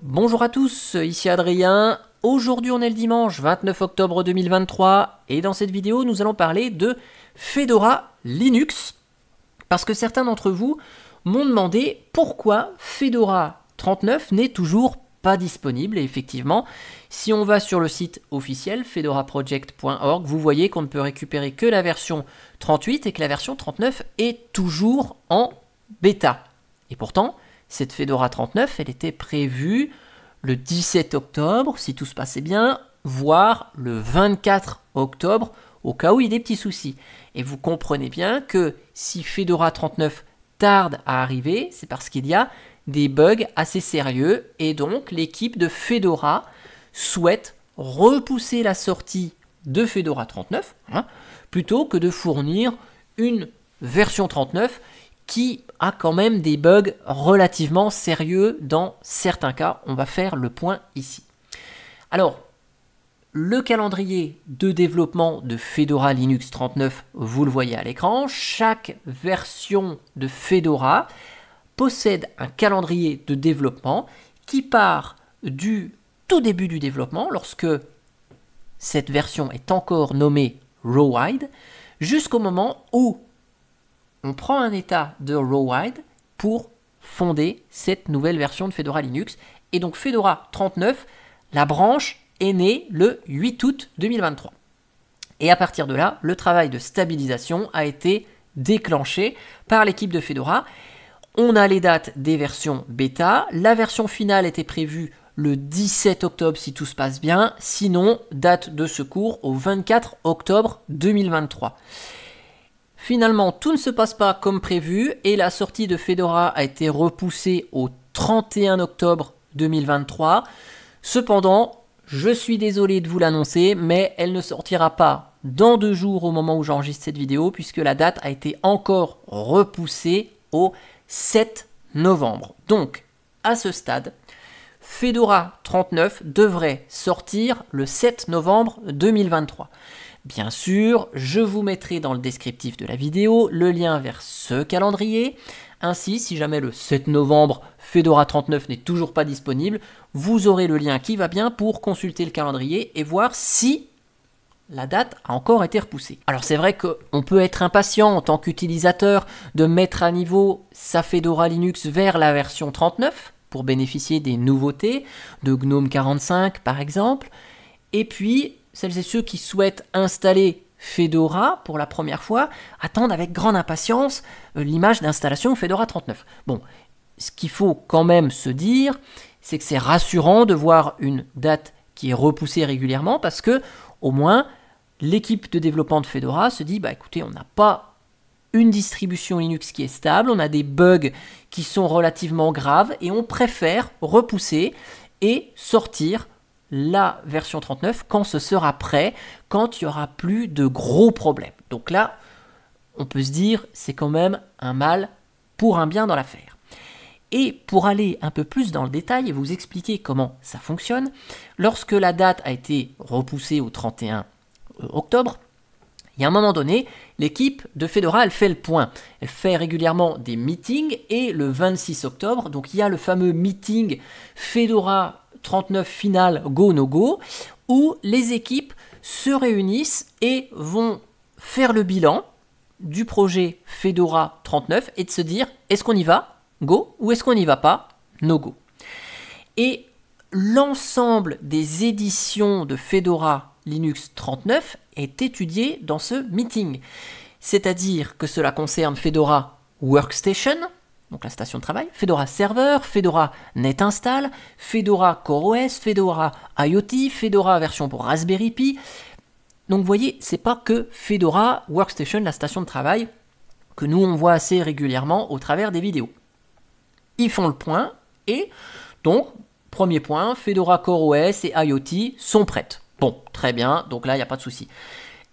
Bonjour à tous, ici Adrien. Aujourd'hui on est le dimanche 29 octobre 2023 et dans cette vidéo nous allons parler de Fedora Linux parce que certains d'entre vous m'ont demandé pourquoi Fedora 39 n'est toujours pas disponible. Et effectivement, si on va sur le site officiel fedoraproject.org, vous voyez qu'on ne peut récupérer que la version 38 et que la version 39 est toujours en bêta. Et pourtant, cette Fedora 39, elle était prévue le 17 octobre, si tout se passait bien, voire le 24 octobre, au cas où il y a des petits soucis. Et vous comprenez bien que si Fedora 39 tarde à arriver, c'est parce qu'il y a des bugs assez sérieux, et donc l'équipe de Fedora souhaite repousser la sortie de Fedora 39, plutôt que de fournir une version 39 qui a quand même des bugs relativement sérieux dans certains cas. On va faire le point ici. Alors, le calendrier de développement de Fedora Linux 39, vous le voyez à l'écran. Chaque version de Fedora possède un calendrier de développement qui part du tout début du développement, lorsque cette version est encore nommée Rowhide, jusqu'au moment où on prend un état de Rowhide pour fonder cette nouvelle version de Fedora Linux. Et donc Fedora 39, la branche est née le 8 août 2023. Et à partir de là, le travail de stabilisation a été déclenché par l'équipe de Fedora. On a les dates des versions bêta. La version finale était prévue le 17 octobre si tout se passe bien. Sinon, date de secours au 24 octobre 2023. Finalement, tout ne se passe pas comme prévu et la sortie de Fedora a été repoussée au 31 octobre 2023. Cependant, je suis désolé de vous l'annoncer, mais elle ne sortira pas dans 2 jours au moment où j'enregistre cette vidéo, puisque la date a été encore repoussée au 7 novembre. Donc, à ce stade, Fedora 39 devrait sortir le 7 novembre 2023. Bien sûr, je vous mettrai dans le descriptif de la vidéo le lien vers ce calendrier. Ainsi, si jamais le 7 novembre, Fedora 39 n'est toujours pas disponible, vous aurez le lien qui va bien pour consulter le calendrier et voir si la date a encore été repoussée. Alors c'est vrai qu'on peut être impatient en tant qu'utilisateur de mettre à niveau sa Fedora Linux vers la version 39 pour bénéficier des nouveautés de GNOME 45 par exemple. Et puis, celles et ceux qui souhaitent installer Fedora pour la première fois attendent avec grande impatience l'image d'installation Fedora 39. Bon, ce qu'il faut quand même se dire, c'est que c'est rassurant de voir une date qui est repoussée régulièrement parce que, au moins, l'équipe de développement de Fedora se dit, bah écoutez, on n'a pas une distribution Linux qui est stable, on a des bugs qui sont relativement graves et on préfère repousser et sortir la version 39 quand ce sera prêt, quand il n'y aura plus de gros problèmes. Donc là, on peut se dire, c'est quand même un mal pour un bien dans l'affaire. Et pour aller un peu plus dans le détail et vous expliquer comment ça fonctionne, lorsque la date a été repoussée au 31 octobre, il y a un moment donné, l'équipe de Fedora, elle fait le point. Elle fait régulièrement des meetings et le 26 octobre, donc il y a le fameux meeting Fedora 39 final go no go où les équipes se réunissent et vont faire le bilan du projet Fedora 39 et de se dire est-ce qu'on y va go ou est-ce qu'on n'y va pas no go. Et l'ensemble des éditions de Fedora Linux 39 est étudié dans ce meeting, c'est-à-dire que cela concerne Fedora Workstation, donc la station de travail, Fedora Server, Fedora NetInstall, Fedora CoreOS, Fedora IoT, Fedora version pour Raspberry Pi. Donc vous voyez, c'est pas que Fedora Workstation, la station de travail, que nous on voit assez régulièrement au travers des vidéos. Ils font le point et donc, premier point, Fedora CoreOS et IoT sont prêtes. Bon, très bien, donc là il n'y a pas de souci.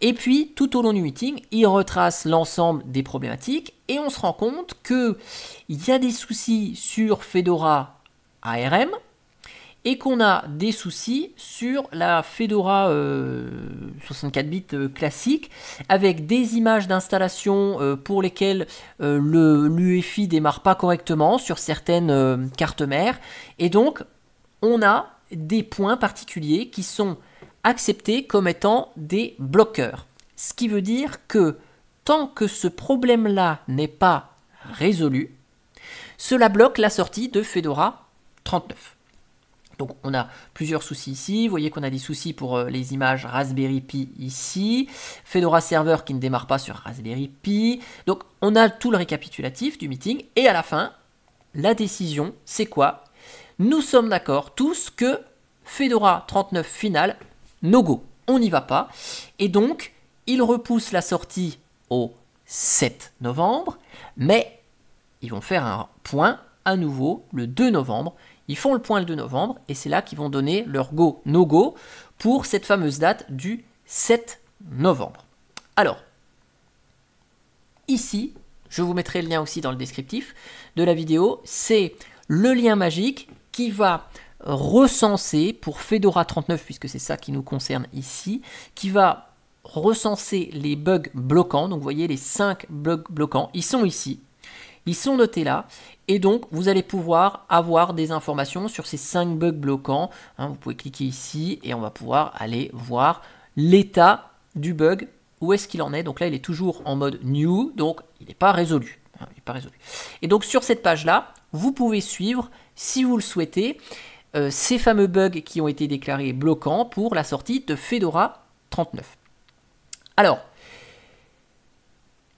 Et puis, tout au long du meeting, il retrace l'ensemble des problématiques et on se rend compte qu'il y a des soucis sur Fedora ARM et qu'on a des soucis sur la Fedora 64 bits classique avec des images d'installation pour lesquelles l'UEFI démarre pas correctement sur certaines cartes mères. Et donc, on a des points particuliers qui sont acceptés comme étant des bloqueurs. Ce qui veut dire que tant que ce problème-là n'est pas résolu, cela bloque la sortie de Fedora 39. Donc on a plusieurs soucis ici, vous voyez qu'on a des soucis pour les images Raspberry Pi ici, Fedora Server qui ne démarre pas sur Raspberry Pi, donc on a tout le récapitulatif du meeting, et à la fin, la décision c'est quoi? Nous sommes d'accord tous que Fedora 39 final, no go, on n'y va pas, et donc il repousse la sortie au 7 novembre, mais ils vont faire un point à nouveau le 2 novembre, ils font le point le 2 novembre, et c'est là qu'ils vont donner leur go, no go, pour cette fameuse date du 7 novembre. Alors, ici, je vous mettrai le lien aussi dans le descriptif de la vidéo, c'est le lien magique qui va recenser pour Fedora 39, puisque c'est ça qui nous concerne ici, qui va recenser les bugs bloquants. Donc vous voyez les 5 bugs bloquants, ils sont ici, ils sont notés là, et donc vous allez pouvoir avoir des informations sur ces 5 bugs bloquants. Vous pouvez cliquer ici et on va pouvoir aller voir l'état du bug, où est-ce qu'il en est. Donc là il est toujours en mode new, donc il n'est pas résolu. Et donc sur cette page là, vous pouvez suivre, si vous le souhaitez, ces fameux bugs qui ont été déclarés bloquants pour la sortie de Fedora 39. Alors,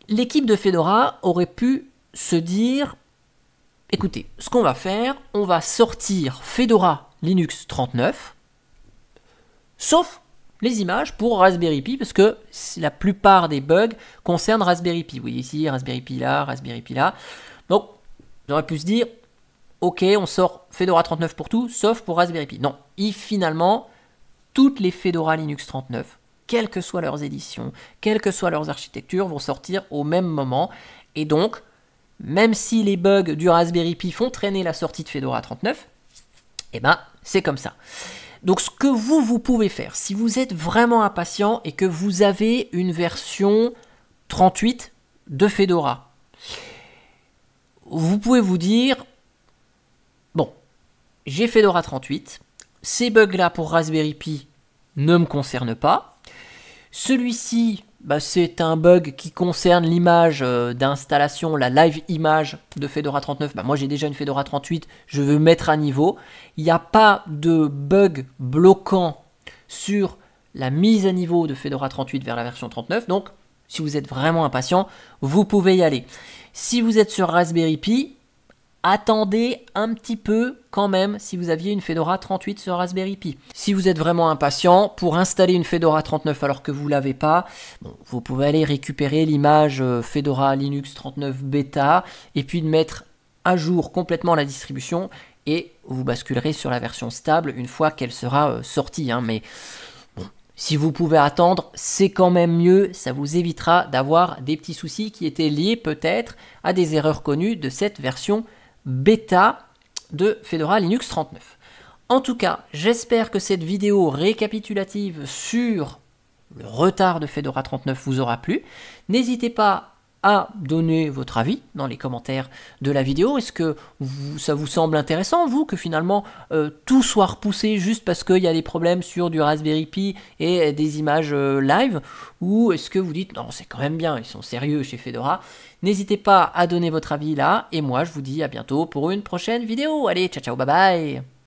l'équipe de Fedora aurait pu se dire, écoutez, ce qu'on va faire, on va sortir Fedora Linux 39, sauf les images pour Raspberry Pi, parce que la plupart des bugs concernent Raspberry Pi. Vous voyez ici, Raspberry Pi là, Raspberry Pi là. Donc, j'aurais pu se dire, ok, on sort Fedora 39 pour tout, sauf pour Raspberry Pi. Non, finalement, toutes les Fedora Linux 39, quelles que soient leurs éditions, quelles que soient leurs architectures, vont sortir au même moment. Et donc, même si les bugs du Raspberry Pi font traîner la sortie de Fedora 39, eh ben, c'est comme ça. Donc ce que vous pouvez faire, si vous êtes vraiment impatient et que vous avez une version 38 de Fedora, vous pouvez vous dire, bon, j'ai Fedora 38, ces bugs-là pour Raspberry Pi ne me concernent pas. Celui-ci, c'est un bug qui concerne l'image d'installation, la live image de Fedora 39. Moi j'ai déjà une Fedora 38, je veux mettre à niveau. Il n'y a pas de bug bloquant sur la mise à niveau de Fedora 38 vers la version 39. Donc si vous êtes vraiment impatient, vous pouvez y aller. Si vous êtes sur Raspberry Pi, attendez un petit peu quand même si vous aviez une Fedora 38 sur Raspberry Pi. Si vous êtes vraiment impatient, pour installer une Fedora 39 alors que vous ne l'avez pas, vous pouvez aller récupérer l'image Fedora Linux 39 bêta et puis de mettre à jour complètement la distribution et vous basculerez sur la version stable une fois qu'elle sera sortie. Mais bon, si vous pouvez attendre, c'est quand même mieux, ça vous évitera d'avoir des petits soucis qui étaient liés peut-être à des erreurs connues de cette version bêta de Fedora Linux 39. En tout cas, j'espère que cette vidéo récapitulative sur le retard de Fedora 39 vous aura plu. N'hésitez pas à donner votre avis dans les commentaires de la vidéo. Est-ce que ça vous semble intéressant, vous, que finalement tout soit repoussé juste parce qu'il y a des problèmes sur du Raspberry Pi et des images live? Ou est-ce que vous dites, non, c'est quand même bien, ils sont sérieux chez Fedora? N'hésitez pas à donner votre avis là, et moi je vous dis à bientôt pour une prochaine vidéo. Allez, ciao ciao, bye bye!